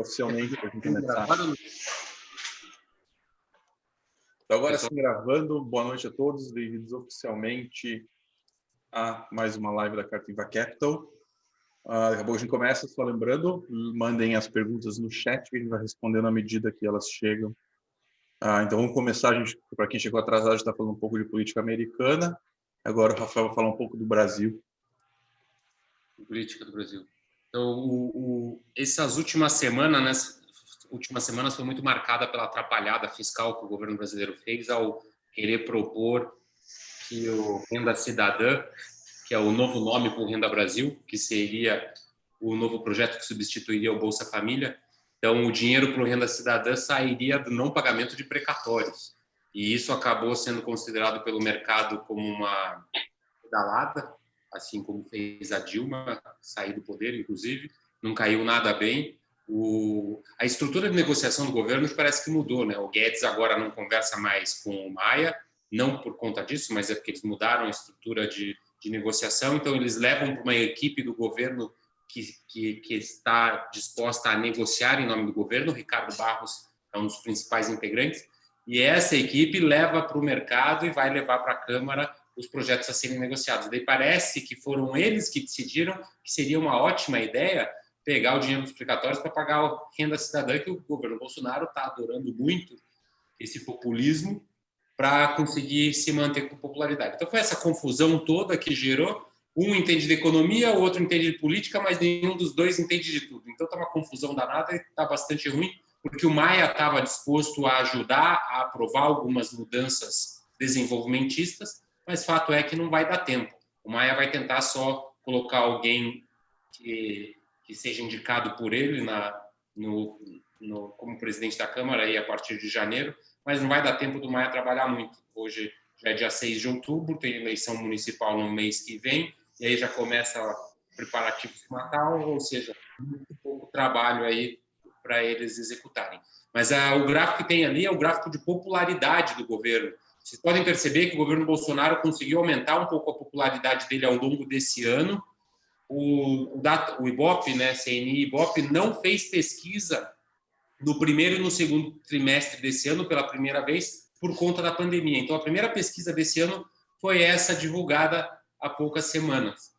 oficialmente para a gente começar. Então, agora sim, gravando. Boa noite a todos. Bem-vindos oficialmente a mais uma live da Cartiva Capital. Daqui a pouco a gente começa. Só lembrando, mandem as perguntas no chat que a gente vai respondendo à medida que elas chegam. Então, vamos começar. Para quem chegou atrasado, a gente está falando um pouco de política americana. Agora o Rafael vai falar um pouco do Brasil. Política do Brasil. Então, essas últimas semanas, foi muito marcada pela atrapalhada fiscal que o governo brasileiro fez ao querer propor que o Renda Cidadã, que é o novo nome para o Renda Brasil, que seria o novo projeto que substituiria o Bolsa Família. Então, o dinheiro para o Renda Cidadã sairia do não pagamento de precatórios. E isso acabou sendo considerado pelo mercado como uma pedalada, assim como fez a Dilma sair do poder, inclusive, não caiu nada bem. A estrutura de negociação do governo parece que mudou, né? O Guedes agora não conversa mais com o Maia, não por conta disso, mas é porque eles mudaram a estrutura de negociação, então eles levam para uma equipe do governo que está disposta a negociar em nome do governo. O Ricardo Barros é um dos principais integrantes, e essa equipe leva para o mercado e vai levar para a Câmara os projetos a serem negociados. Daí parece que foram eles que decidiram que seria uma ótima ideia pegar o dinheiro dos precatórios para pagar a renda cidadã, que o governo Bolsonaro está adorando muito esse populismo para conseguir se manter com popularidade. Então foi essa confusão toda que gerou. Um entende de economia, o outro entende de política, mas nenhum dos dois entende de tudo. Então está uma confusão danada e está bastante ruim, porque o Maia estava disposto a ajudar a aprovar algumas mudanças desenvolvimentistas, mas fato é que não vai dar tempo. O Maia vai tentar só colocar alguém que seja indicado por ele como presidente da Câmara aí a partir de janeiro, mas não vai dar tempo do Maia trabalhar muito. Hoje já é dia 6 de outubro, tem eleição municipal no mês que vem, e aí já começa o preparativo de Natal, ou seja, muito pouco trabalho aí para eles executarem. Mas o gráfico que tem ali é o gráfico de popularidade do governo. Vocês podem perceber que o governo Bolsonaro conseguiu aumentar um pouco a popularidade dele ao longo desse ano. O Ibope, né, CNI e Ibope, não fez pesquisa no primeiro e no segundo trimestre desse ano pela primeira vez por conta da pandemia. Então, a primeira pesquisa desse ano foi essa divulgada há poucas semanas.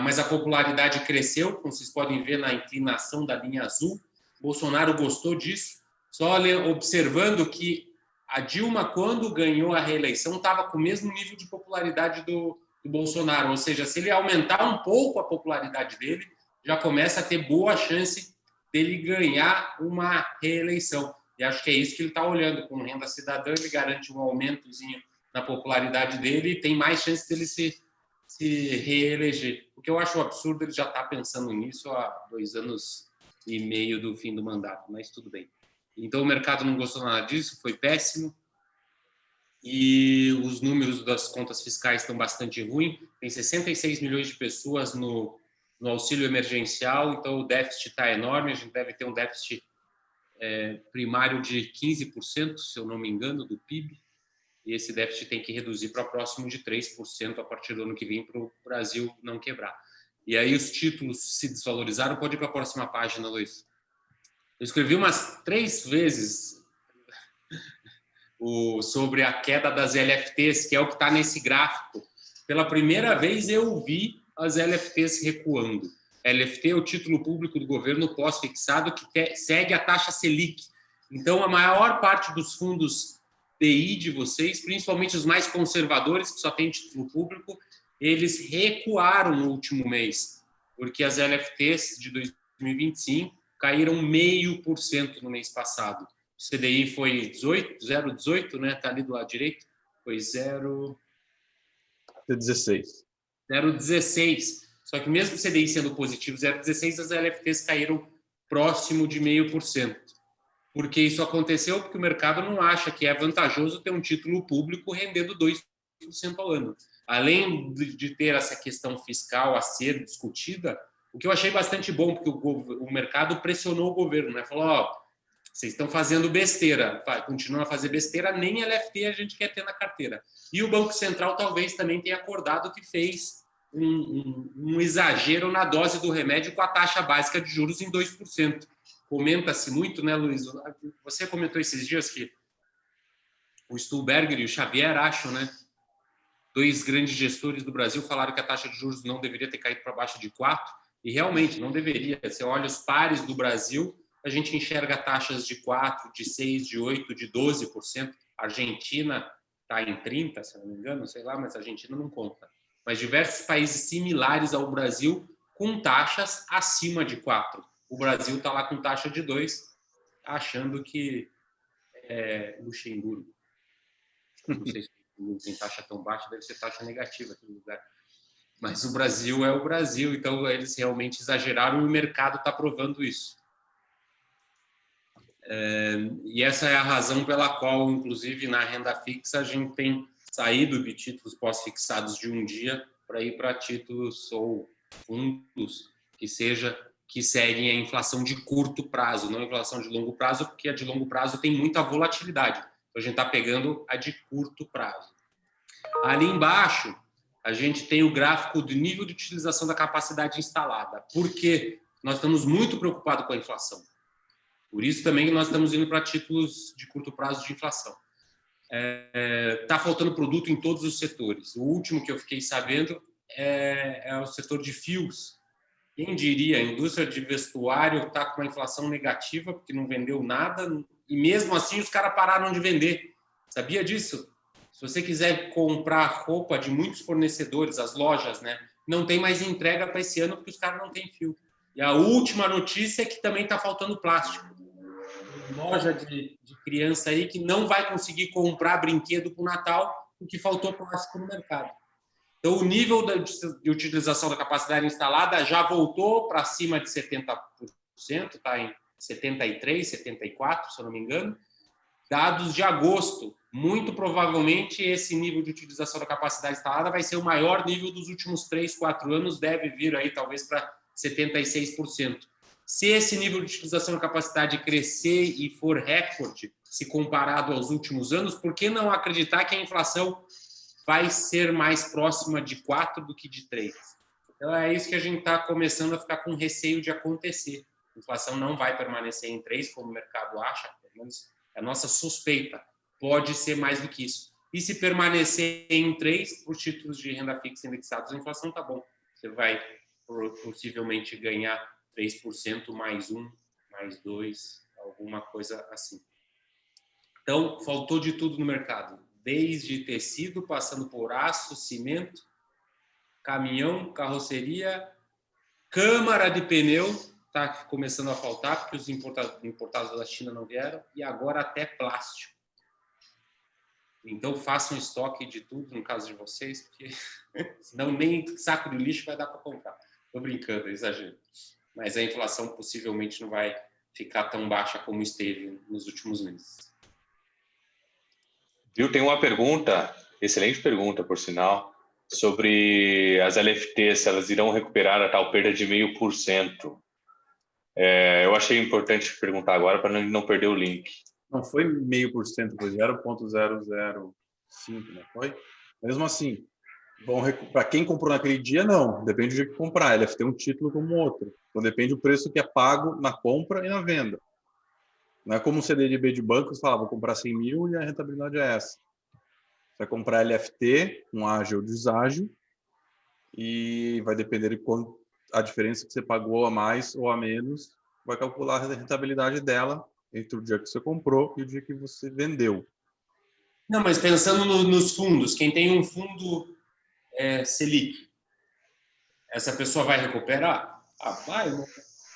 Mas a popularidade cresceu, como vocês podem ver na inclinação da linha azul. Bolsonaro gostou disso, só observando que a Dilma, quando ganhou a reeleição, estava com o mesmo nível de popularidade do Bolsonaro. Ou seja, se ele aumentar um pouco a popularidade dele, já começa a ter boa chance dele ganhar uma reeleição. E acho que é isso que ele está olhando. Com Renda Cidadã, ele garante um aumentozinho na popularidade dele e tem mais chance dele se reeleger. O que eu acho absurdo, ele já está pensando nisso há 2 anos e meio do fim do mandato, mas tudo bem. Então, o mercado não gostou nada disso, foi péssimo. E os números das contas fiscais estão bastante ruins. Tem 66 milhões de pessoas no auxílio emergencial, então o déficit está enorme. A gente deve ter um déficit primário de 15%, se eu não me engano, do PIB. E esse déficit tem que reduzir para próximo de 3% a partir do ano que vem, para o Brasil não quebrar. E aí os títulos se desvalorizaram. Pode ir para a próxima página, Luiz. Eu escrevi umas 3 vezes sobre a queda das LFTs, que é o que está nesse gráfico. Pela primeira vez eu vi as LFTs recuando. LFT é o título público do governo pós-fixado que segue a taxa Selic. Então, a maior parte dos fundos DI de vocês, principalmente os mais conservadores, que só têm título público, eles recuaram no último mês, porque as LFTs de 2025 caíram 0,5% no mês passado. O CDI foi 0,18, né? Está ali do lado direito. Foi 0,16. 0,16. Só que mesmo o CDI sendo positivo, 0,16, as LFTs caíram próximo de 0,5%. Por que isso aconteceu? Porque o mercado não acha que é vantajoso ter um título público rendendo 2% ao ano. Além de ter essa questão fiscal a ser discutida, o que eu achei bastante bom, porque o mercado pressionou o governo, né? Falou, vocês estão fazendo besteira, continuam a fazer besteira, nem LFT a gente quer ter na carteira. E o Banco Central talvez também tenha acordado que fez um exagero na dose do remédio com a taxa básica de juros em 2%. comenta-se muito, né, Luiz? Você comentou esses dias que o Stuhlberger e o Xavier, acho, né? Dois grandes gestores do Brasil falaram que a taxa de juros não deveria ter caído para baixo de 4, e realmente não deveria. Você olha os pares do Brasil, a gente enxerga taxas de 4, de 6, de 8, de 12%. A Argentina está em 30%, se não me engano, sei lá, mas a Argentina não conta. Mas diversos países similares ao Brasil com taxas acima de 4. O Brasil está lá com taxa de 2, achando que é Luxemburgo. Não sei se tem taxa tão baixa, deve ser taxa negativa aqui no lugar. Mas o Brasil é o Brasil, então eles realmente exageraram e o mercado está provando isso. E essa é a razão pela qual, inclusive, na renda fixa, a gente tem saído de títulos pós-fixados de um dia para ir para títulos ou fundos que seguem a inflação de curto prazo, não a inflação de longo prazo, porque a de longo prazo tem muita volatilidade. Então, a gente está pegando a de curto prazo. Ali embaixo, a gente tem o gráfico do nível de utilização da capacidade instalada. Por quê? Nós estamos muito preocupados com a inflação. Por isso também que nós estamos indo para títulos de curto prazo de inflação. Está faltando produto em todos os setores. O último que eu fiquei sabendo é o setor de fios. Quem diria, a indústria de vestuário está com uma inflação negativa, porque não vendeu nada, e mesmo assim os caras pararam de vender. Sabia disso? Se você quiser comprar roupa de muitos fornecedores, as lojas, né, não tem mais entrega para esse ano porque os caras não têm fio. E a última notícia é que também está faltando plástico. Tem loja de criança aí que não vai conseguir comprar brinquedo para o Natal porque faltou plástico no mercado. Então, o nível de utilização da capacidade instalada já voltou para cima de 70%, está em 73%, 74%, se eu não me engano. Dados de agosto, muito provavelmente esse nível de utilização da capacidade instalada vai ser o maior nível dos últimos 3, 4 anos, deve vir aí talvez para 76%. Se esse nível de utilização da capacidade crescer e for recorde, se comparado aos últimos anos, por que não acreditar que a inflação vai ser mais próxima de 4 do que de 3? Então, é isso que a gente está começando a ficar com receio de acontecer. A inflação não vai permanecer em 3, como o mercado acha, pelo menos é a nossa suspeita. Pode ser mais do que isso. E se permanecer em 3, os títulos de renda fixa indexados à inflação, tá bom. Você vai possivelmente ganhar 3% mais 1, mais 2, alguma coisa assim. Então, faltou de tudo no mercado. Desde tecido, passando por aço, cimento, caminhão, carroceria, câmara de pneu, está começando a faltar, porque os importados da China não vieram, e agora até plástico. Então, façam estoque de tudo, no caso de vocês, porque senão nem saco de lixo vai dar para comprar. Estou brincando, é exagero. Mas a inflação possivelmente não vai ficar tão baixa como esteve nos últimos meses. Viu, tem uma pergunta, excelente pergunta, por sinal, sobre as LFTs, se elas irão recuperar a tal perda de 0,5%. Eu achei importante perguntar agora para não perder o link. Não foi 0,5%, foi 0,005, não foi? Mesmo assim, para quem comprou naquele dia, não. Depende do dia que comprar. Ele tem um título como outro. Então, depende do preço que é pago na compra e na venda. Não é como um CDB de banco, você fala, vou comprar 100 mil e a rentabilidade é essa. Você vai comprar LFT, um ágil ou deságil, e vai depender de quanto a diferença que você pagou a mais ou a menos, vai calcular a rentabilidade dela entre o dia que você comprou e o dia que você vendeu. Não, mas pensando nos fundos, quem tem um fundo Selic, essa pessoa vai recuperar? Vai, né?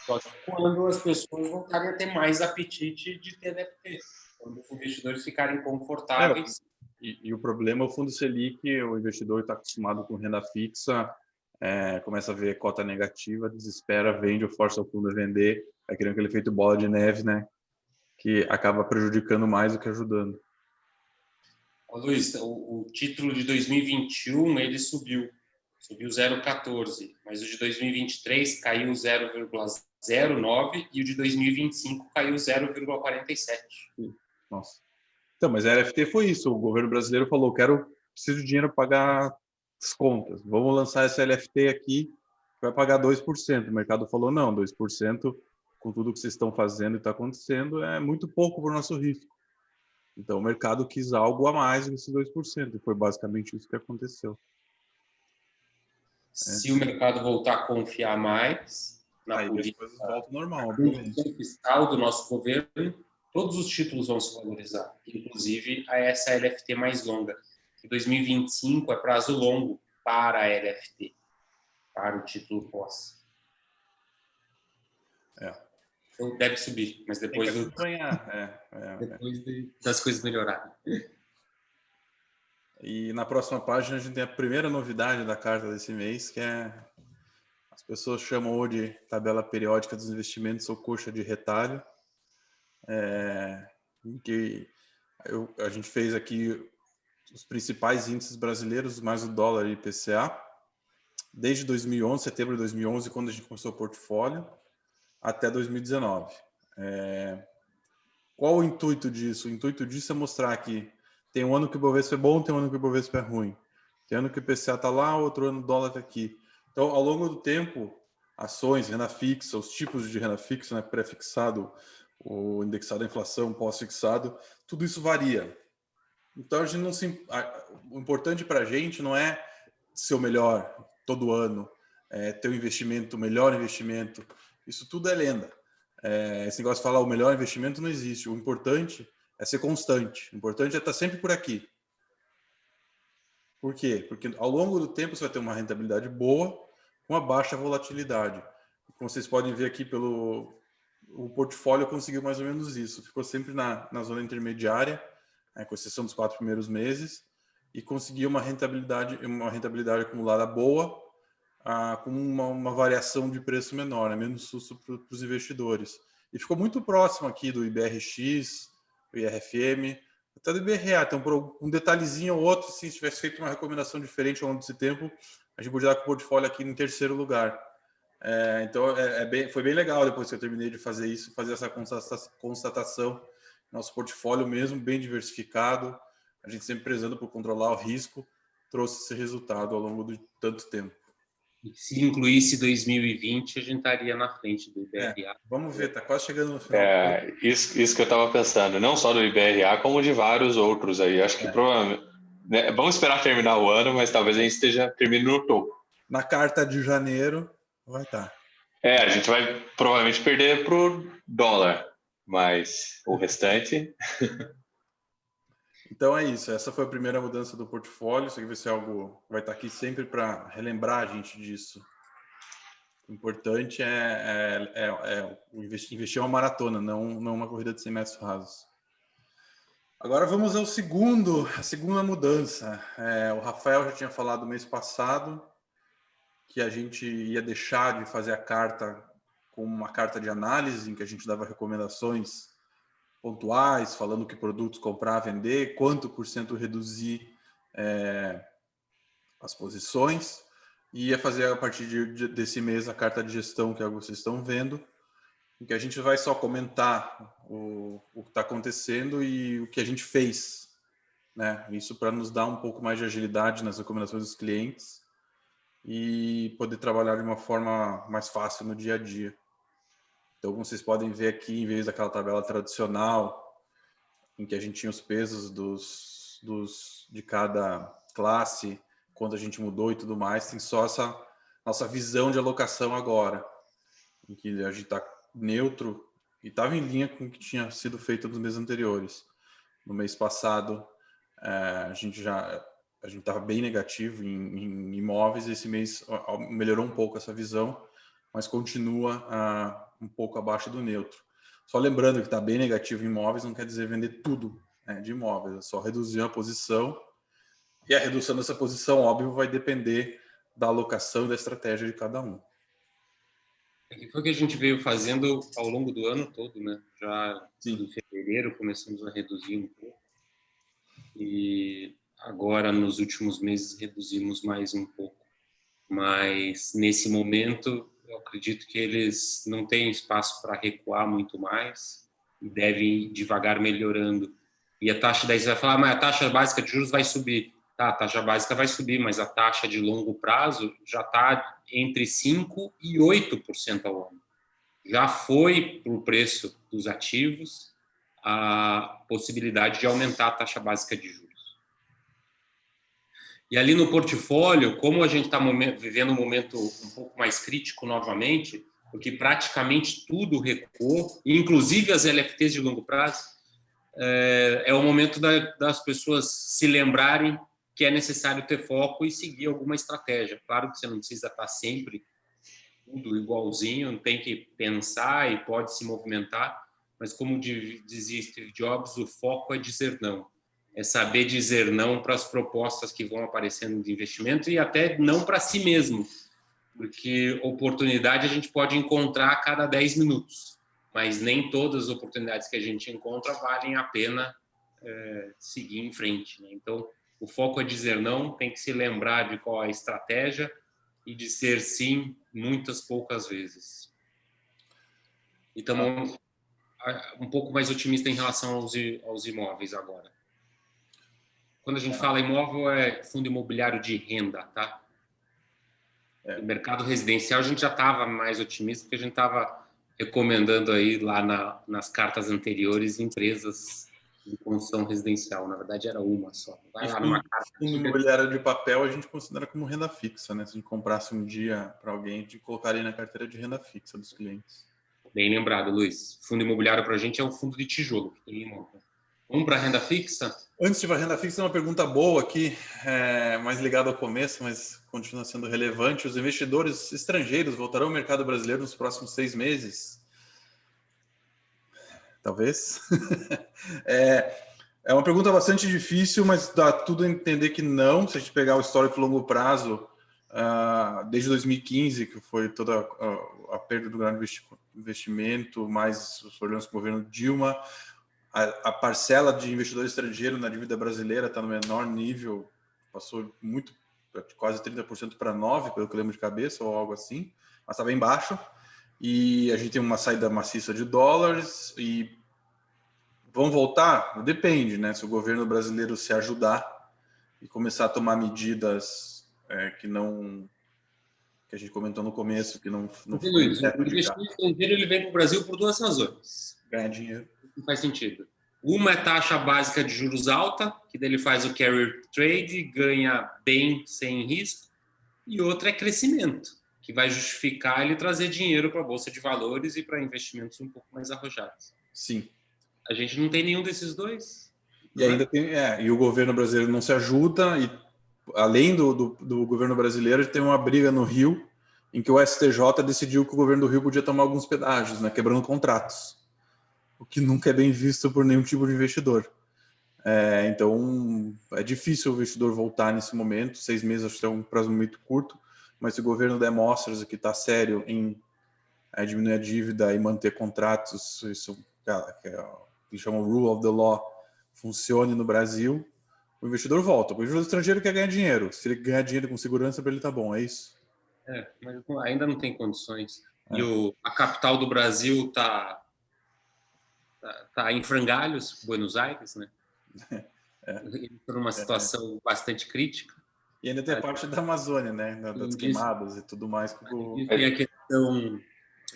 Só que quando as pessoas voltarem a ter mais apetite de ter NFT, quando os investidores ficarem confortáveis. E o problema é o fundo Selic, o investidor está acostumado com renda fixa, começa a ver cota negativa, desespera, vende ou força o fundo a vender, vai criando aquele efeito bola de neve, né? Que acaba prejudicando mais do que ajudando. Luiz, o título de 2021 ele subiu 0,14, mas o de 2023 caiu 0,09 e o de 2025 caiu 0,47. Nossa. Então, mas a LFT foi isso. O governo brasileiro falou, preciso de dinheiro para pagar as contas. Vamos lançar essa LFT aqui, vai pagar 2%. O mercado falou, não, 2% com tudo que vocês estão fazendo e está acontecendo, é muito pouco para o nosso risco. Então, o mercado quis algo a mais desses 2%, e foi basicamente isso que aconteceu. Se o mercado voltar a confiar mais na Aí política, as coisas voltam ao normal, obviamente. fiscal do nosso governo, todos os títulos vão se valorizar, inclusive essa LFT mais longa. Em 2025 é prazo longo para a LFT, para o título pós. Então deve subir, mas depois, depois das coisas melhorarem. E na próxima página a gente tem a primeira novidade da carta desse mês, que é as pessoas chamam de tabela periódica dos investimentos ou coxa de retalho, em que a gente fez aqui os principais índices brasileiros, mais o dólar e IPCA, desde 2011, setembro de 2011, quando a gente começou o portfólio, até 2019. Qual o intuito disso? O intuito disso é mostrar que tem um ano que o Bovespa é bom, tem um ano que o Bovespa é ruim. Tem ano que o IPCA está lá, outro ano o dólar está aqui. Então, ao longo do tempo, ações, renda fixa, os tipos de renda fixa, né, pré-fixado, o indexado à inflação, pós-fixado, tudo isso varia. Então, a gente não o importante para a gente não é ser o melhor todo ano, ter um investimento, o melhor investimento. Isso tudo é lenda. Esse negócio de falar o melhor investimento não existe. O importante é ser constante. O importante é estar sempre por aqui. Por quê? Porque ao longo do tempo você vai ter uma rentabilidade boa com uma baixa volatilidade. Como vocês podem ver aqui o portfólio conseguiu mais ou menos isso. Ficou sempre na zona intermediária, com exceção dos 4 primeiros meses, e conseguiu uma rentabilidade acumulada boa, com uma variação de preço menor, menos susto para os investidores. E ficou muito próximo aqui do IBRX, do IRFM, até do IBRA. Então, por um detalhezinho ou outro, se tivesse feito uma recomendação diferente ao longo desse tempo, a gente podia dar com o portfólio aqui em terceiro lugar. Então, foi bem legal depois que eu terminei de fazer isso, fazer essa constatação. Nosso portfólio mesmo, bem diversificado, a gente sempre prezando por controlar o risco, trouxe esse resultado ao longo de tanto tempo. Se incluísse 2020, a gente estaria na frente do IBRA. Vamos ver, está quase chegando no final. Isso que eu estava pensando, não só do IBRA, como de vários outros aí. Acho que provavelmente... Né, vamos esperar terminar o ano, mas talvez a gente termine no topo. Na carta de janeiro, vai estar. A gente vai provavelmente perder para o dólar, mas o restante... Então é isso, essa foi a primeira mudança do portfólio. Isso aqui vai ser algo, vai estar aqui sempre para relembrar a gente disso. O importante investir uma maratona, não uma corrida de 100 metros rasos. Agora vamos a segunda mudança. O Rafael já tinha falado mês passado que a gente ia deixar de fazer a carta com uma carta de análise, em que a gente dava recomendações pontuais, falando que produtos comprar, vender, quanto por cento reduzir as posições, e ia fazer a partir desse mês a carta de gestão, que é o que vocês estão vendo, em que a gente vai só comentar o que está acontecendo e o que a gente fez, né? Isso para nos dar um pouco mais de agilidade nas recomendações dos clientes e poder trabalhar de uma forma mais fácil no dia a dia. Então, como vocês podem ver aqui, em vez daquela tabela tradicional, em que a gente tinha os pesos de cada classe, quando a gente mudou e tudo mais, tem só essa nossa visão de alocação agora, em que a gente está neutro e estava em linha com o que tinha sido feito nos meses anteriores. No mês passado, a gente estava bem negativo em imóveis, e esse mês melhorou um pouco essa visão, mas continua um pouco abaixo do neutro. Só lembrando que está bem negativo em imóveis não quer dizer vender tudo de imóveis, é só reduzir a posição, e a redução dessa posição, óbvio, vai depender da alocação e da estratégia de cada um. Foi o que a gente veio fazendo ao longo do ano todo, né? Já Sim. em fevereiro começamos a reduzir um pouco, e agora nos últimos meses reduzimos mais um pouco. Mas nesse momento eu acredito que eles não têm espaço para recuar muito mais e devem ir devagar melhorando. E a taxa, daí você vai falar, mas a taxa básica de juros vai subir. Tá, a taxa básica vai subir, mas a taxa de longo prazo já está entre 5% e 8% ao ano. já foi para o preço dos ativos a possibilidade de aumentar a taxa básica de juros. E ali no portfólio, como a gente está vivendo um momento um pouco mais crítico novamente, porque praticamente tudo recuou, inclusive as LFTs de longo prazo, é o momento das pessoas se lembrarem que é necessário ter foco e seguir alguma estratégia. Claro que você não precisa estar sempre tudo igualzinho, tem que pensar e pode se movimentar, mas como dizia Steve Jobs, o foco é dizer não. É saber dizer não para as propostas que vão aparecendo de investimento e até não para si mesmo, porque oportunidade a gente pode encontrar a cada 10 minutos, mas nem todas as oportunidades que a gente encontra valem a pena seguir em frente, né? Então, o foco é dizer não, tem que se lembrar de qual é a estratégia e de ser sim muitas poucas vezes. E estamos um pouco mais otimista em relação aos imóveis agora. Quando a gente fala imóvel, é fundo imobiliário de renda, tá? No mercado residencial, a gente já estava mais otimista, porque a gente estava recomendando aí lá nas cartas anteriores empresas de construção residencial. Na verdade, era uma só. Vai lá numa carta. Fundo imobiliário de papel a gente considera como renda fixa, né? Se a gente comprasse um dia para alguém, a gente colocaria na carteira de renda fixa dos clientes. Bem lembrado, Luiz. Fundo imobiliário para a gente é um fundo de tijolo. Vamos para a renda fixa? Antes de ir para a renda fixa, uma pergunta boa aqui, mais ligada ao começo, mas continua sendo relevante. Os investidores estrangeiros voltarão ao mercado brasileiro nos próximos 6 meses? Talvez. É uma pergunta bastante difícil, mas dá tudo a entender que não. Se a gente pegar o histórico longo prazo, desde 2015, que foi toda a perda do grande investimento, mais os problemas com o governo Dilma, a parcela de investidor estrangeiro na dívida brasileira está no menor nível, passou muito, quase 30% para 9%, pelo que eu lembro de cabeça, ou algo assim, mas está bem baixo. E a gente tem uma saída maciça de dólares e vão voltar? Depende, né? Se o governo brasileiro se ajudar e começar a tomar medidas que a gente comentou no começo, que não Luiz, o investimento estrangeiro ele vem para o Brasil por 2 razões. Ganhar dinheiro. Não faz sentido. Uma é taxa básica de juros alta, que daí ele faz o carry trade, ganha bem sem risco, e outra é crescimento, que vai justificar ele trazer dinheiro para a Bolsa de Valores e para investimentos um pouco mais arrojados. Sim. A gente não tem nenhum desses dois. E ainda tem, e o governo brasileiro não se ajuda, e além do governo brasileiro, tem uma briga no Rio, em que o STJ decidiu que o governo do Rio podia tomar alguns pedágios, né, quebrando contratos, o que nunca é bem visto por nenhum tipo de investidor. Então, é difícil o investidor voltar nesse momento. 6 meses acho que é um prazo muito curto, mas se o governo der mostras que está sério em diminuir a dívida e manter contratos, isso que chama Rule of the Law, funcione no Brasil, o investidor volta. O investidor estrangeiro quer ganhar dinheiro. Se ele ganhar dinheiro com segurança, para ele tá bom, é isso? Mas ainda não tem condições. E a capital do Brasil tá em frangalhos, Buenos Aires, né? Por uma situação bastante crítica. E ainda tem a parte da Amazônia, né? Das queimadas e tudo mais. Tem a questão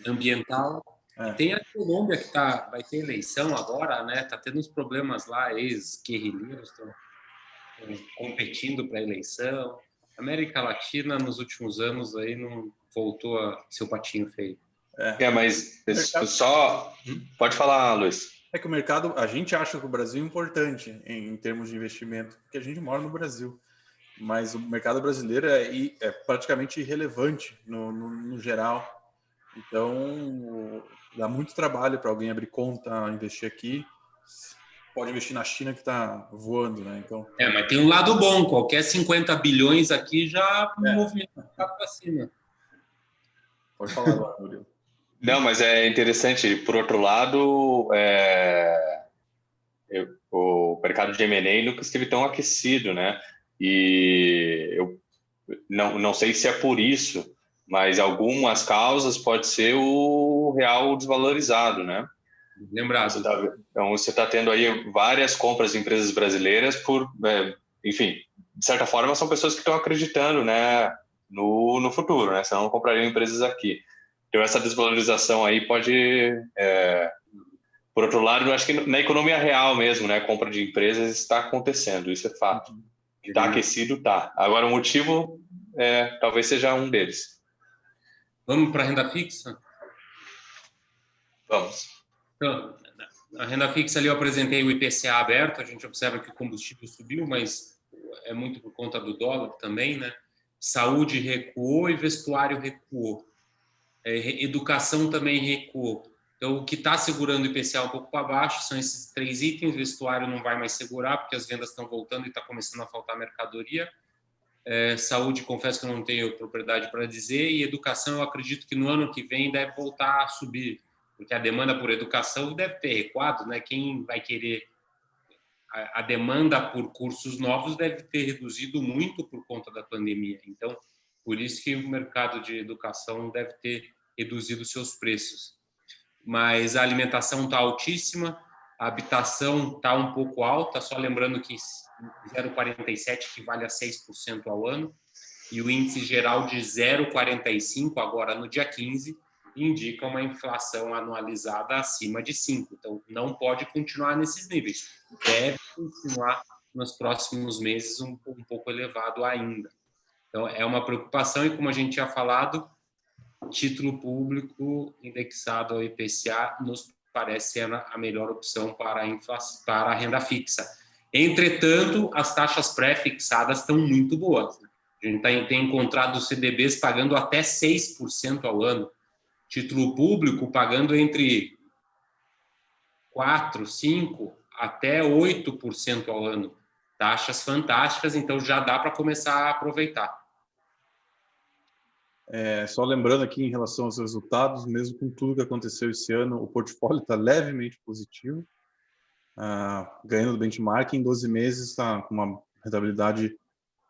ambiental. E tem a Colômbia que vai ter eleição agora, né? Tá tendo uns problemas lá, ex-guerrilheiros estão competindo para a eleição. A América Latina, nos últimos anos, aí não voltou a ser o patinho feio. Mas só... Pode falar, Luiz. É que o mercado, a gente acha que o Brasil é importante em termos de investimento, porque a gente mora no Brasil. Mas o mercado brasileiro é praticamente irrelevante no geral. Então, dá muito trabalho para alguém abrir conta, investir aqui. Pode investir na China, que está voando, né? Então... mas tem um lado bom. Qualquer 50 bilhões aqui já movimenta para cima. Pode falar agora, Murilo. Não, mas é interessante. Por outro lado, o mercado de M&A nunca esteve tão aquecido, né? E eu não sei se é por isso, mas algumas causas pode ser o real desvalorizado, né? Lembrado. Então, você está tendo aí várias compras de empresas brasileiras enfim, de certa forma, são pessoas que estão acreditando, né, no futuro, né? Senão não comprariam empresas aqui. Então, essa desvalorização aí pode... por outro lado, eu acho que na economia real mesmo, né, a compra de empresas está acontecendo, isso é fato. Está aquecido, está. Agora, o motivo talvez seja um deles. Vamos para a renda fixa? Vamos. Então, a renda fixa ali eu apresentei o IPCA aberto, a gente observa que o combustível subiu, mas é muito por conta do dólar também, né? Saúde recuou e vestuário recuou. Educação também recuou. Então, o que está segurando o IPCA um pouco para baixo são esses 3 itens. Vestuário não vai mais segurar, porque as vendas estão voltando e está começando a faltar mercadoria. Saúde, confesso que eu não tenho propriedade para dizer. E educação, eu acredito que no ano que vem deve voltar a subir, porque a demanda por educação deve ter recuado, né? Quem vai querer... A demanda por cursos novos deve ter reduzido muito por conta da pandemia. Então, por isso que o mercado de educação deve ter reduzido seus preços. Mas a alimentação está altíssima, a habitação está um pouco alta, só lembrando que 0,47 equivale a 6% ao ano, e o índice geral de 0,45 agora no dia 15 indica uma inflação anualizada acima de 5. Então, não pode continuar nesses níveis. Deve continuar nos próximos meses um pouco elevado ainda. Então, é uma preocupação e, como a gente tinha falado, título público indexado ao IPCA nos parece ser a melhor opção para a renda fixa. Entretanto, as taxas pré-fixadas estão muito boas, né? A gente tem encontrado CDBs pagando até 6% ao ano, título público pagando entre 4%, 5% até 8% ao ano. Taxas fantásticas, então já dá para começar a aproveitar. Só lembrando aqui em relação aos resultados, mesmo com tudo que aconteceu esse ano, o portfólio está levemente positivo, ganhando do benchmark, em 12 meses está com uma rentabilidade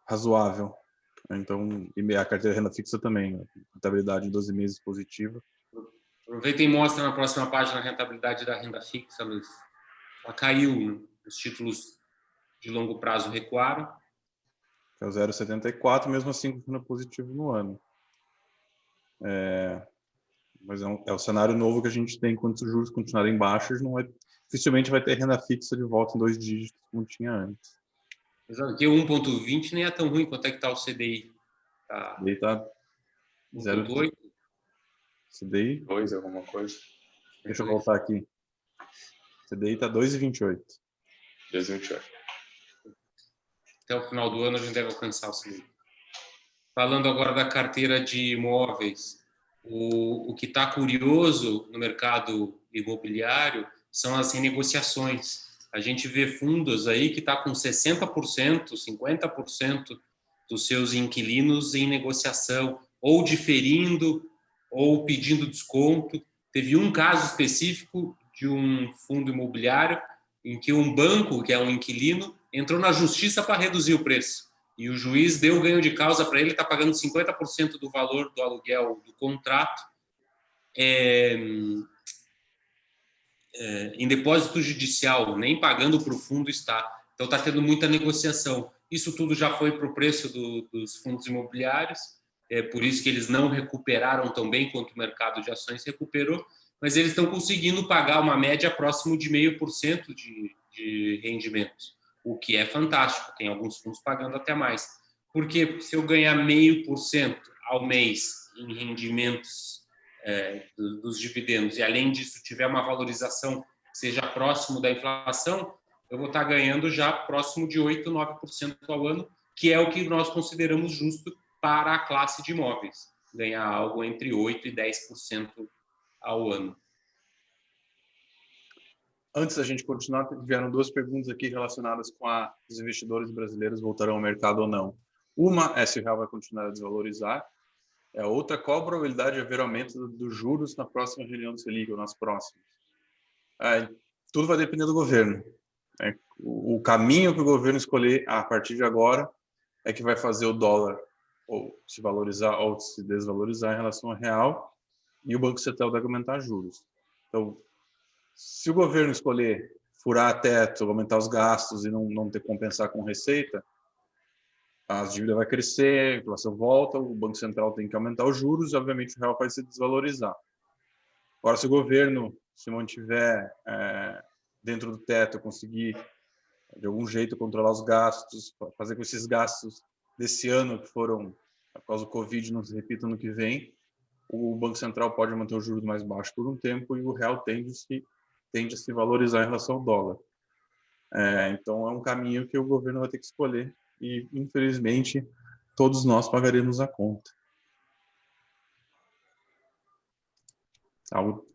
razoável. Então, e a carteira renda fixa também, né? Rentabilidade em 12 meses positiva. Aproveita e mostra na próxima página a rentabilidade da renda fixa, Luiz. Ela caiu, né? Os títulos de longo prazo recuaram. É o 0,74, mesmo assim continuando positivo no ano. Mas é o cenário novo que a gente tem quando os juros continuarem baixos, dificilmente vai ter renda fixa de volta em 2 dígitos como tinha antes. Exato. Porque 1,20 nem é tão ruim. Quanto é que está o CDI? CDI está 1,8? CDI? 2 alguma coisa. Deixa eu voltar aqui. CDI está 2,28. 2,28. Até o final do ano a gente deve alcançar o CDI. Falando agora da carteira de imóveis, o que está curioso no mercado imobiliário são as renegociações. A gente vê fundos aí que está com 60%, 50% dos seus inquilinos em negociação, ou diferindo, ou pedindo desconto. Teve um caso específico de um fundo imobiliário em que um banco, que é um inquilino, entrou na justiça para reduzir o preço. E o juiz deu ganho de causa para ele, está pagando 50% do valor do aluguel do contrato em depósito judicial, nem pagando para o fundo está. Então está tendo muita negociação. Isso tudo já foi para o preço dos fundos imobiliários, por isso que eles não recuperaram tão bem quanto o mercado de ações recuperou, mas eles estão conseguindo pagar uma média próximo de 0,5% de rendimentos, o que é fantástico. Tem alguns fundos pagando até mais. Porque se eu ganhar 0,5% ao mês em rendimentos dos dividendos e, além disso, tiver uma valorização que seja próximo da inflação, eu vou estar ganhando já próximo de 8%, 9% ao ano, que é o que nós consideramos justo para a classe de imóveis, ganhar algo entre 8% e 10% ao ano. Antes da gente continuar, vieram 2 perguntas aqui relacionadas com os investidores brasileiros voltarão ao mercado ou não. Uma é se o real vai continuar a desvalorizar. A outra, qual a probabilidade de haver aumento dos juros na próxima reunião do Selic ou nas próximas? Tudo vai depender do governo. O caminho que o governo escolher a partir de agora é que vai fazer o dólar ou se valorizar ou se desvalorizar em relação ao real, e o Banco Central deve aumentar juros. Então, se o governo escolher furar teto, aumentar os gastos e não ter compensar com receita, a dívida vai crescer, a inflação volta, o Banco Central tem que aumentar os juros e, obviamente, o real vai se desvalorizar. Agora, se o governo se mantiver dentro do teto, conseguir, de algum jeito, controlar os gastos, fazer com que esses gastos desse ano, que foram por causa do Covid, não se repitam no que vem, o Banco Central pode manter o juros mais baixo por um tempo e o real tende a se valorizar em relação ao dólar. Então, é um caminho que o governo vai ter que escolher e, infelizmente, todos nós pagaremos a conta.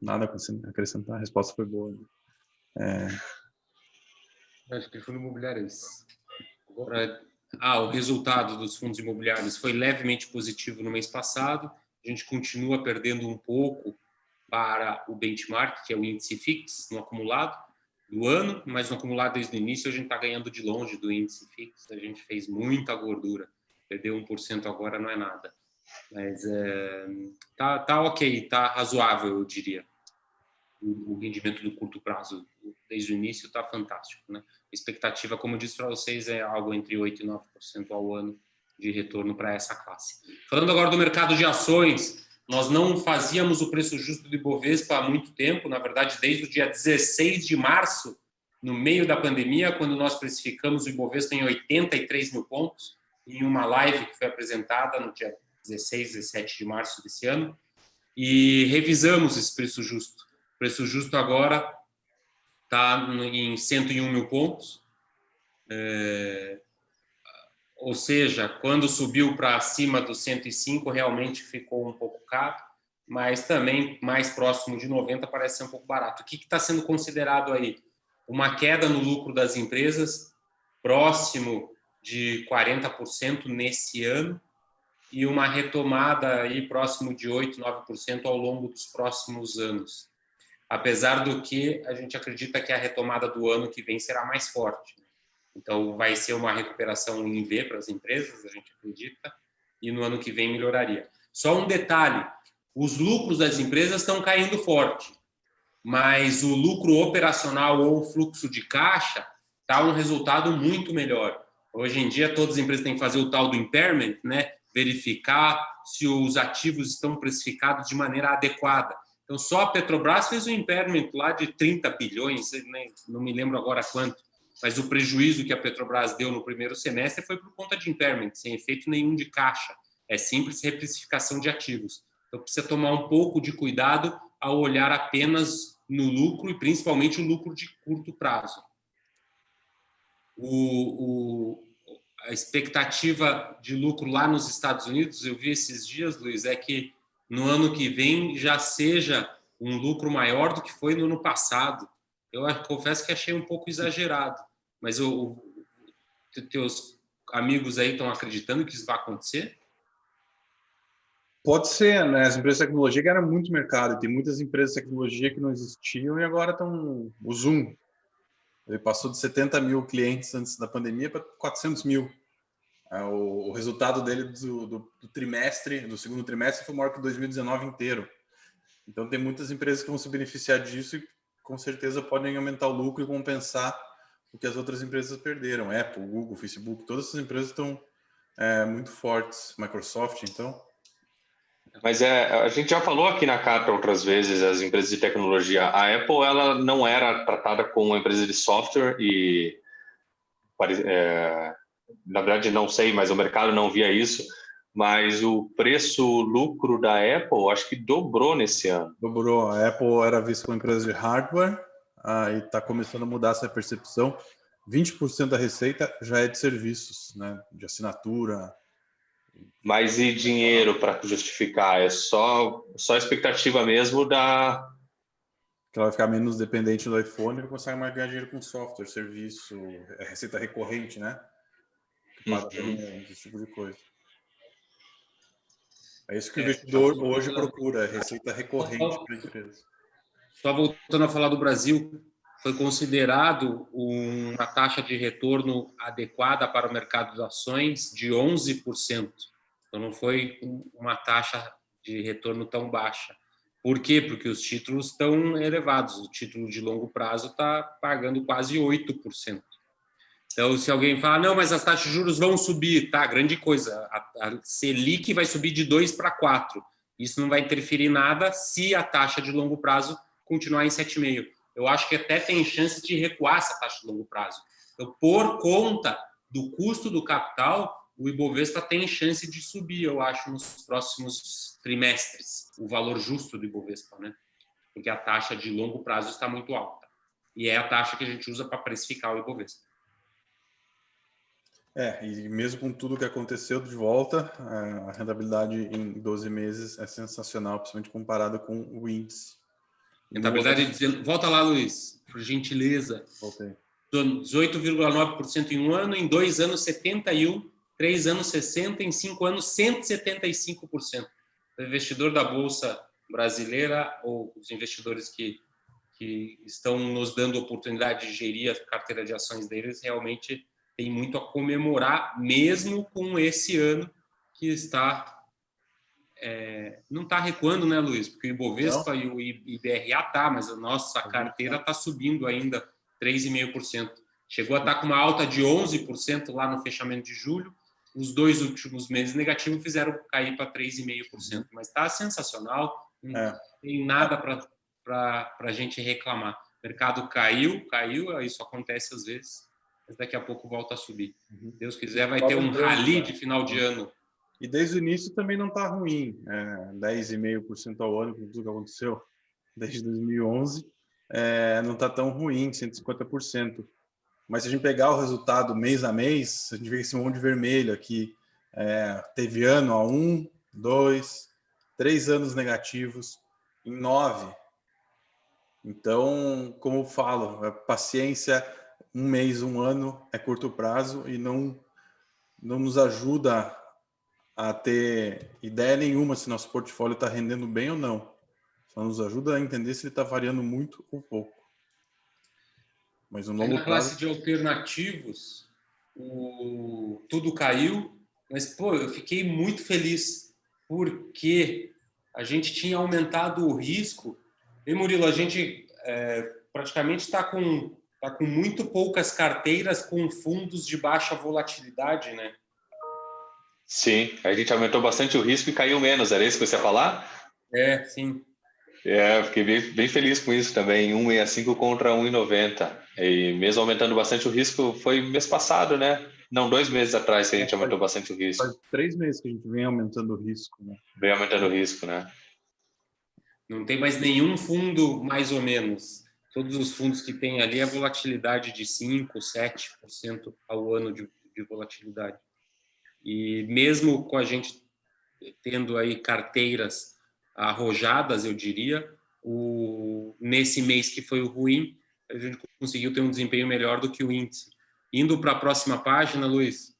Nada a acrescentar, a resposta foi boa. Acho que fundo imobiliário é isso. Agora, o resultado dos fundos imobiliários foi levemente positivo no mês passado. A gente continua perdendo um pouco para o benchmark, que é o índice FIX, no acumulado do ano, mas no acumulado desde o início a gente está ganhando de longe do índice FIX. A gente fez muita gordura. Perder 1% agora não é nada. Mas tá ok, tá razoável, eu diria. O rendimento do curto prazo desde o início está fantástico, né? A expectativa, como eu disse para vocês, é algo entre 8% e 9% ao ano de retorno para essa classe. Falando agora do mercado de ações, nós não fazíamos o preço justo do Ibovespa há muito tempo, na verdade, desde o dia 16 de março, no meio da pandemia, quando nós precificamos o Ibovespa em 83 mil pontos, em uma live que foi apresentada no dia 16, 17 de março desse ano, e revisamos esse preço justo. O preço justo agora está em 101 mil pontos, ou seja, quando subiu para acima dos 105, realmente ficou um pouco caro, mas também mais próximo de 90 parece ser um pouco barato. O que está sendo considerado aí? Uma queda no lucro das empresas, próximo de 40% nesse ano, e uma retomada aí próximo de 8%, 9% ao longo dos próximos anos. Apesar do que a gente acredita que a retomada do ano que vem será mais forte. Então, vai ser uma recuperação em V para as empresas, a gente acredita, e no ano que vem melhoraria. Só um detalhe, os lucros das empresas estão caindo forte, mas o lucro operacional ou o fluxo de caixa está um resultado muito melhor. Hoje em dia, todas as empresas têm que fazer o tal do impairment, né? Verificar se os ativos estão precificados de maneira adequada. Então, só a Petrobras fez um impairment lá de 30 bilhões, não me lembro agora quanto, mas o prejuízo que a Petrobras deu no primeiro semestre foi por conta de impairment, sem efeito nenhum de caixa. É simples reprecificação de ativos. Então, precisa tomar um pouco de cuidado ao olhar apenas no lucro e principalmente o lucro de curto prazo. A expectativa de lucro lá nos Estados Unidos, eu vi esses dias, Luiz, é que no ano que vem já seja um lucro maior do que foi no ano passado. Eu confesso que achei um pouco exagerado, mas teus amigos aí estão acreditando que isso vai acontecer? Pode ser, né? As empresas de tecnologia ganharam muito mercado. Tem muitas empresas de tecnologia que não existiam e agora estão... O Zoom, ele passou de 70 mil clientes antes da pandemia para 400 mil. O resultado dele do trimestre, do segundo trimestre, foi maior que 2019 inteiro. Então, tem muitas empresas que vão se beneficiar disso e, com certeza, podem aumentar o lucro e compensar o que as outras empresas perderam. Apple, Google, Facebook, todas essas empresas estão muito fortes. Microsoft, então... Mas a gente já falou aqui na Carta outras vezes, as empresas de tecnologia. A Apple, ela não era tratada como uma empresa de software e, na verdade, não sei, mas o mercado não via isso. Mas o preço-lucro da Apple, acho que dobrou nesse ano. Dobrou. A Apple era vista como empresa de hardware e está começando a mudar essa percepção. 20% da receita já é de serviços, né? De assinatura. Mas e dinheiro para justificar? É só a expectativa mesmo da... Que ela vai ficar menos dependente do iPhone e consegue mais ganhar dinheiro com software, serviço, receita recorrente, né? Que paga esse tipo de coisa. É isso que o investidor hoje procura, receita recorrente para a empresa. Só voltando a falar do Brasil, foi considerado uma taxa de retorno adequada para o mercado de ações de 11%. Então, não foi uma taxa de retorno tão baixa. Por quê? Porque os títulos estão elevados. O título de longo prazo está pagando quase 8%. Então, se alguém fala, não, mas as taxas de juros vão subir, tá, grande coisa, a Selic vai subir de 2 para 4. Isso não vai interferir em nada se a taxa de longo prazo continuar em 7,5. Eu acho que até tem chance de recuar essa taxa de longo prazo. Então, por conta do custo do capital, o Ibovespa tem chance de subir, eu acho, nos próximos trimestres, o valor justo do Ibovespa, né? Porque a taxa de longo prazo está muito alta. E é a taxa que a gente usa para precificar o Ibovespa. E mesmo com tudo que aconteceu de volta, a rentabilidade em 12 meses é sensacional, principalmente comparada com o índice. Rentabilidade dizendo, volta lá, Luiz, por gentileza. Voltei. 18,9% em um ano, em 2 anos 71%, 3 anos 60%, em 5 anos 175%. O investidor da Bolsa brasileira ou os investidores que estão nos dando oportunidade de gerir a carteira de ações deles realmente tem muito a comemorar, mesmo com esse ano que está não está recuando, né, Luiz? Porque o Ibovespa e o IBRA tá, mas a nossa carteira está subindo ainda 3,5%. Chegou a estar com uma alta de 11% lá no fechamento de julho. Os 2 últimos meses negativos fizeram cair para 3,5%. Mas está sensacional, não tem nada para a gente reclamar. O mercado caiu, isso acontece às vezes, mas daqui a pouco volta a subir. Deus quiser, vai ter um rally de final de ano. E desde o início também não está ruim, 10,5% ao ano, com tudo que aconteceu desde 2011, não está tão ruim, 150%. Mas se a gente pegar o resultado mês a mês, a gente vê esse monte de vermelho aqui. Teve ano a 1, 2, 3 anos negativos em 9. Então, como eu falo, paciência, um mês, um ano é curto prazo e não nos ajuda a ter ideia nenhuma se nosso portfólio está rendendo bem ou não. Só nos ajuda a entender se ele está variando muito ou pouco. Mas no longo na classe de alternativos, tudo caiu, mas eu fiquei muito feliz porque a gente tinha aumentado o risco. E, Murilo, a gente praticamente está com muito poucas carteiras com fundos de baixa volatilidade, né? Sim, a gente aumentou bastante o risco e caiu menos, era isso que você ia falar? Sim. Fiquei bem feliz com isso também, 1,65 contra 1,90. E mesmo aumentando bastante o risco, foi mês passado, né? Não, 2 meses atrás que a gente aumentou bastante o risco. Faz 3 meses que a gente vem aumentando o risco, né? Vem aumentando o risco, né? Não tem mais nenhum fundo, mais ou menos. Todos os fundos que tem ali, a volatilidade de 5%, 7% ao ano de volatilidade. E mesmo com a gente tendo aí carteiras arrojadas, eu diria, nesse mês que foi o ruim, a gente conseguiu ter um desempenho melhor do que o índice. Indo para a próxima página, Luiz,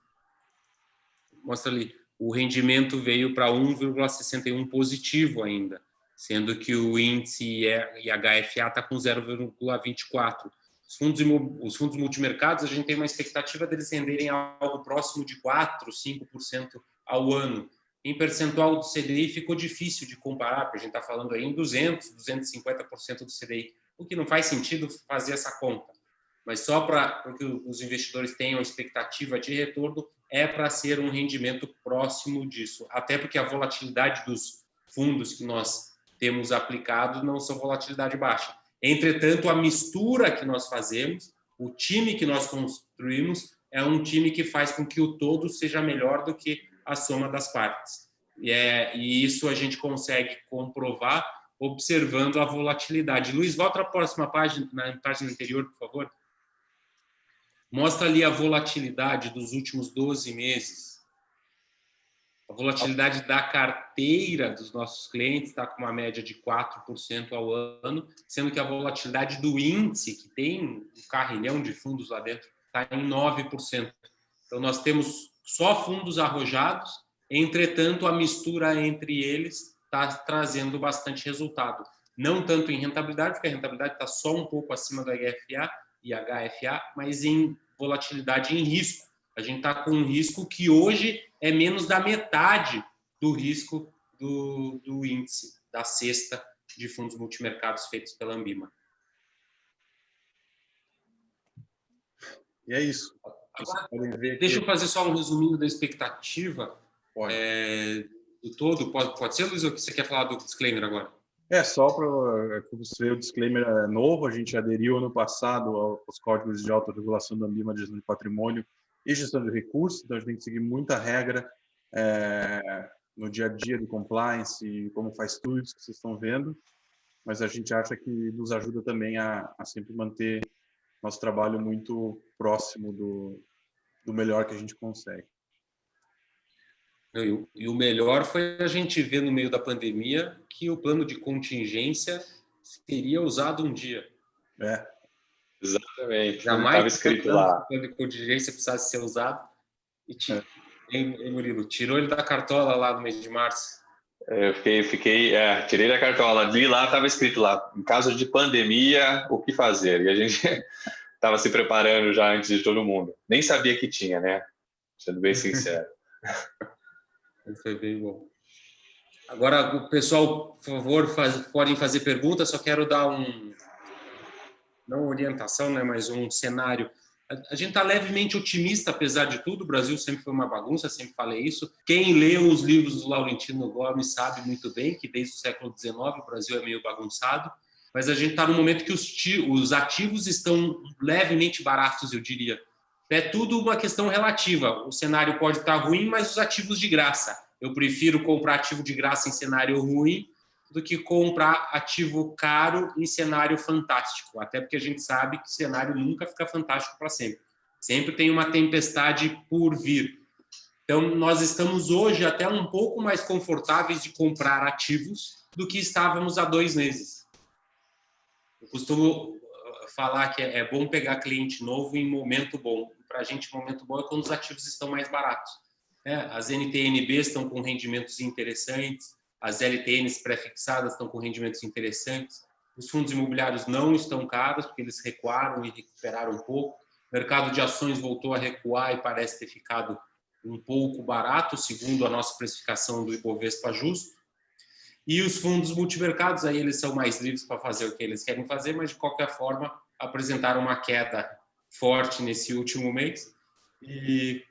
mostra ali, o rendimento veio para 1,61 positivo ainda, sendo que o índice e HFA está com 0,24. Os fundos multimercados, a gente tem uma expectativa deles renderem algo próximo de 4%, 5% ao ano. Em percentual do CDI ficou difícil de comparar, porque a gente está falando aí em 200%, 250% do CDI, o que não faz sentido fazer essa conta. Mas só para que os investidores tenham expectativa de retorno, para ser um rendimento próximo disso. Até porque a volatilidade dos fundos que nós temos aplicado não são volatilidade baixa. Entretanto, a mistura que nós fazemos, o time que nós construímos, é um time que faz com que o todo seja melhor do que a soma das partes. E isso a gente consegue comprovar observando a volatilidade. Luiz, volta à próxima página, na página anterior, por favor. Mostra ali a volatilidade dos últimos 12 meses. A volatilidade da carteira dos nossos clientes está com uma média de 4% ao ano, sendo que a volatilidade do índice, que tem um carrilhão de fundos lá dentro, está em 9%. Então, nós temos só fundos arrojados, entretanto, a mistura entre eles está trazendo bastante resultado. Não tanto em rentabilidade, porque a rentabilidade está só um pouco acima do HFA e HFA, mas em volatilidade em risco. A gente está com um risco que hoje é menos da metade do risco do índice, da cesta de fundos multimercados feitos pela Ambima. E é isso. Agora, deixa eu fazer só um resuminho da expectativa do todo. Pode ser, Luiz, ou você quer falar do disclaimer agora? Só para você ver, o disclaimer é novo, a gente aderiu ano passado aos códigos de autorregulação da ANBIMA de gestão de patrimônio e gestão de recursos, então a gente tem que seguir muita regra no dia a dia do compliance, como faz tudo isso que vocês estão vendo, mas a gente acha que nos ajuda também a sempre manter nosso trabalho muito próximo do melhor que a gente consegue. E o melhor foi a gente ver no meio da pandemia que o plano de contingência seria usado um dia. Exatamente. Jamais estava escrito lá. O plano de contingência precisasse ser usado. E Murilo, tirou ele da cartola lá no mês de março. Eu tirei da cartola. Ali lá estava escrito lá, em caso de pandemia, o que fazer? E a gente estava se preparando já antes de todo mundo. Nem sabia que tinha, né? Sendo bem sincero. Foi bem bom. Agora, o pessoal, por favor, podem fazer perguntas. Só quero dar não orientação, né, mas um cenário. A gente está levemente otimista, apesar de tudo. O Brasil sempre foi uma bagunça, sempre falei isso. Quem leu os livros do Laurentino Gomes sabe muito bem que desde o século XIX o Brasil é meio bagunçado. Mas a gente está no momento que os ativos estão levemente baratos, eu diria. É tudo uma questão relativa. O cenário pode estar ruim, mas os ativos de graça. Eu prefiro comprar ativo de graça em cenário ruim do que comprar ativo caro em cenário fantástico. Até porque a gente sabe que o cenário nunca fica fantástico para sempre. Sempre tem uma tempestade por vir. Então, nós estamos hoje até um pouco mais confortáveis de comprar ativos do que estávamos há 2 meses. Eu costumo falar que é bom pegar cliente novo em momento bom. Para a gente, momento bom é quando os ativos estão mais baratos. As NTNBs estão com rendimentos interessantes, as LTNs pré-fixadas estão com rendimentos interessantes, os fundos imobiliários não estão caros, porque eles recuaram e recuperaram um pouco, o mercado de ações voltou a recuar e parece ter ficado um pouco barato, segundo a nossa precificação do Ibovespa justo. E os fundos multimercados, aí eles são mais livres para fazer o que eles querem fazer, mas de qualquer forma apresentaram uma queda forte nesse último mês e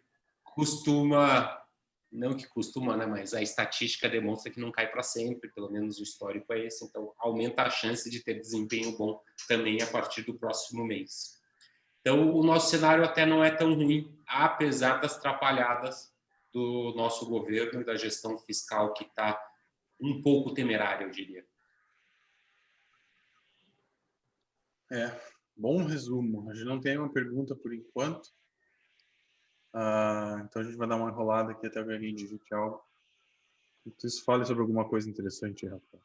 né, mas a estatística demonstra que não cai para sempre, pelo menos o histórico é esse, então aumenta a chance de ter desempenho bom também a partir do próximo mês. Então o nosso cenário até não é tão ruim, apesar das atrapalhadas do nosso governo e da gestão fiscal que está um pouco temerária, eu diria. Bom resumo. A gente não tem uma pergunta por enquanto. Então a gente vai dar uma enrolada aqui até alguém digite algo. Então, fale sobre alguma coisa interessante, Rafael.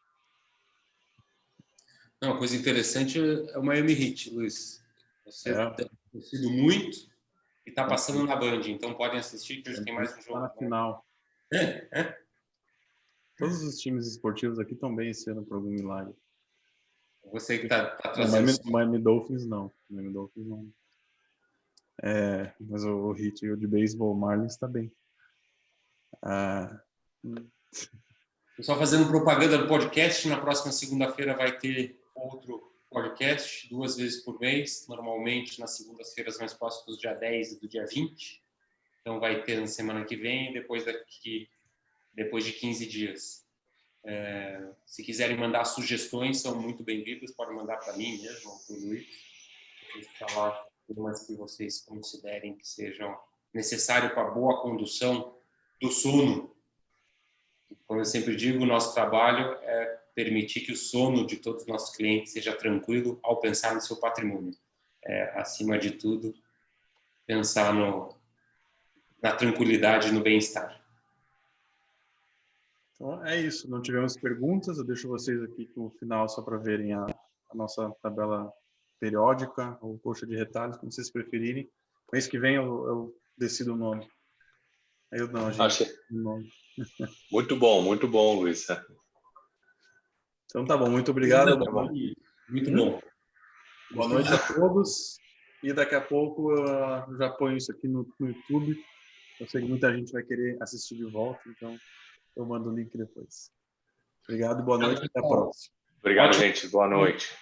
Não, uma coisa interessante é o Miami Heat, Luiz. Você tem assistido muito e está passando na Band, então podem assistir que hoje tem mais um jogo. Está na final. Todos os times esportivos aqui estão bem esse ano por algum milagre. Você que está trazendo... Miami Dolphins não. Mas o Heat e o de beisebol, o Marlins está bem. Só fazendo propaganda do podcast, na próxima segunda-feira vai ter outro podcast, 2 vezes por mês, normalmente nas segundas-feiras mais próximas do dia 10 e do dia 20. Então vai ter na semana que vem, depois de 15 dias. Se quiserem mandar sugestões, são muito bem-vindas, podem mandar para mim mesmo, ou para o Luiz. Falar temas que vocês considerem que sejam necessários para a boa condução do sono. Como eu sempre digo, o nosso trabalho é permitir que o sono de todos os nossos clientes seja tranquilo ao pensar no seu patrimônio. Acima de tudo, pensar na tranquilidade e no bem-estar. Então é isso, não tivemos perguntas, eu deixo vocês aqui no final só para verem a nossa tabela periódica ou coxa de retalhos, como vocês preferirem. Mês que vem eu decido o nome. Aí eu não, gente. Muito bom, Luiz. Então tá bom, muito obrigado. Muito bom. Boa noite a todos. E daqui a pouco eu já ponho isso aqui no YouTube. Eu sei que muita gente vai querer assistir de volta, então eu mando o link depois. Obrigado e boa noite. Até a próxima. Obrigado, gente. Boa noite.